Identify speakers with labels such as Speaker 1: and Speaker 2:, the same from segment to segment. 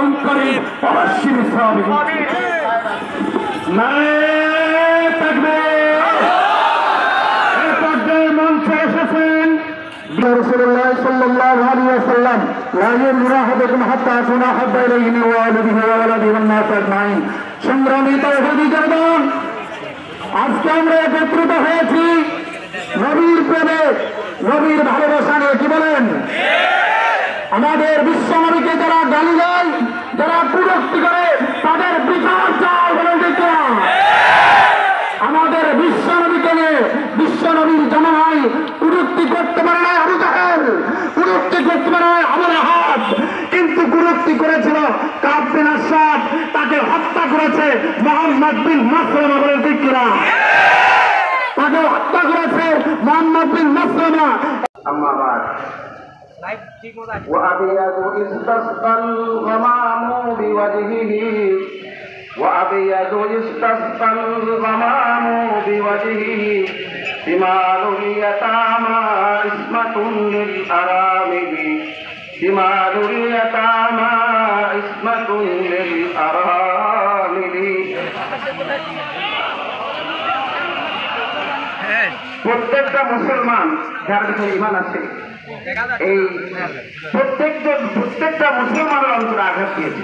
Speaker 1: অহংকারী অবশ্যই ইসলামী নারে তাকবীর। এই পর্যায়ে মঞ্চে এসেছেন রাসূলুল্লাহ সাল্লাল্লাহু আলাইহি ওয়াসাল্লাম লা ইয়ামুরু আহাদুকুম হাত্তা আকুনা হাব্বা ইলাইহি মিন ওয়ালিদিহি ওয়া ওয়ালাদিহি ওয়ান নাস আজমাইন। সংগ্রামী তাওহীদি জনগণ, আজকে আমরা একত্রিত হয়েছি নবীর প্রেমে, নবীর ভালোবাসা নিয়ে। কি বলেন? আমাদের বিশ্বনবীকে যারা গালি দেয়, যারা কুরুক্তি করে, তাদের বিচার চাই। বলেন ঠিক না? আমাদের বিশ্বনবীকে নিয়ে বিশ্বনবীর জামাই কুরুক্তি করতে পারে না আবু জাহেল, কুরুক্তি করতে পারে না আবু লাহাব, কিন্তু কুরুক্তি করেছিল কাব বিন আশরাফ, তাকে হত্যা করেছে মুহাম্মদ বিন মাসলামা। বলেন ঠিক কিনা? তাকে হত্যা করেছে মুহাম্মদ বিন মাসলামা। আম্মা বাদ وأبيض استسقى الغمام بوجهه وأبيض استسقى الغمام بوجهه شمال اليتامى عصمة للأرامل شمال اليتامى عصمة للأرامل। প্রত্যেকটা মুসলমান যার ভিতরে ঈমান আছে, এই প্রত্যেকটা মুসলমানের অন্তরে আঘাত দিয়েছে।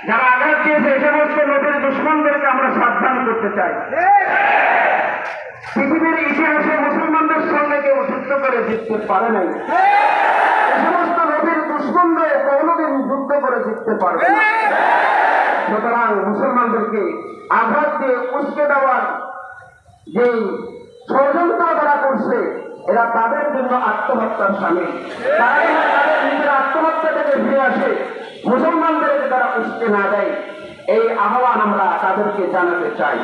Speaker 1: যারা আঘাত দিয়েছে এই সমস্ত নবীর দুশমনদেরকে আমরা সাবধান করতে চাই। পৃথিবীর ইতিহাসে মুসলমানদের সঙ্গে কেউ যুদ্ধ করে জিততে পারে নাই। এই সমস্ত নবীর দুশমনদের কোনোদিন যুদ্ধ করে জিততে পারবে না। সুতরাং মুসলমানদেরকে আঘাত দিয়ে উস্কে দেওয়ার যে ষড়যন্ত্র তারা করছে, এরা তাদের জন্য আত্মহত্যার সামিল। তারা তাদের নিজের আত্মহত্যা থেকে ফিরে আসে, মুসলমানদেরকে তারা উস্কে না দেয়, এই আহ্বান আমরা তাদেরকে জানাতে চাই।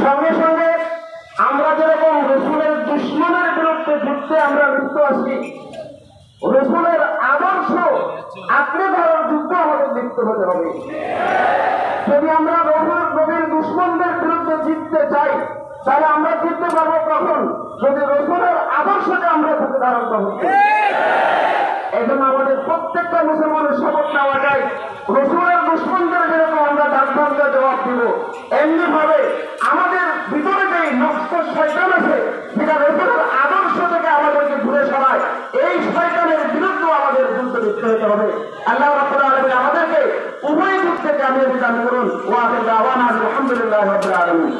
Speaker 1: সঙ্গে সঙ্গে আমরা যেরকম রসুলের দুশমনের বিরুদ্ধে যুদ্ধে আমরা লিপ্ত আছি, রসুলের আদর্শ আঁকড়ে ধরার যুদ্ধ আমাদের লিপ্ত হতে হবে। যদি আমরা নবীর দুশমনদের বিরুদ্ধে জিততে চাই, তাহলে আমরা জিততে পারবো কখন? যদি রসুলের আদর্শকে আমরা বুকে ধারণ করবো। এই জন্য আমাদের প্রত্যেকটা মুসলমানের শপথ নেওয়া যায়, রসুলের দুশমনদের যেরকম আমরা দাঁড়াতে জবাব দিব, এমনি ভাবে আমাদের ভিতরে যে নষ্ট শয়তান আছে, যেটা রসুলের আদর্শ থেকে আমাদেরকে ঘুরে সরায়, এই শয়তানের বিরুদ্ধে আমাদের যুদ্ধ লিপ্ত হতে হবে। আল্লাহ রাব্বুল আলামিন আমাদেরকে উভয় দিক থেকে আমি দান করুন। ওয়া আখিরু দাওয়ানা আলহামদুলিল্লাহি রাব্বিল আলামিন।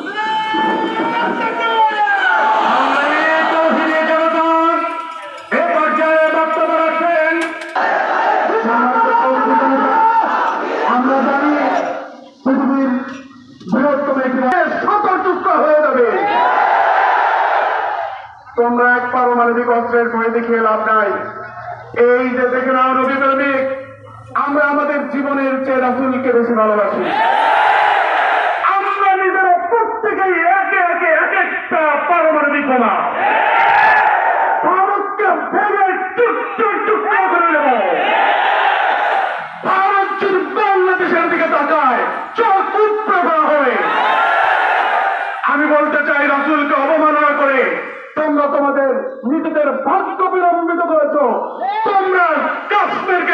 Speaker 1: আমরা জানি পৃথিবীর বৃহত্তম একটি সতর্ক হয়ে যাবে। তোমরা এক পারমাণবিক অস্ত্রের ভয় দেখিয়ে লাভ নাই। এই যে দেখে নাও নবী প্রেমিক, আমরা আমাদের জীবনের চেয়ে রাসূলকে বেশি ভালোবাসি। আমরা নিজেরা প্রত্যেকেই একে একে এক একটা পারমাণবিক বোমা ভারতকে ভেঙে টুকরা করে দেব। ভারত যদি বাংলাদেশের দিকে তাকায়, চোখ উপড়ে ফেলা হবে। আমি বলতে চাই, রাসূলকে অবমাননা করে তোমরা তোমাদের নিজেদের ভাগ্য বিলম্বিত করেছ। তোমরা কাশ্মীরকে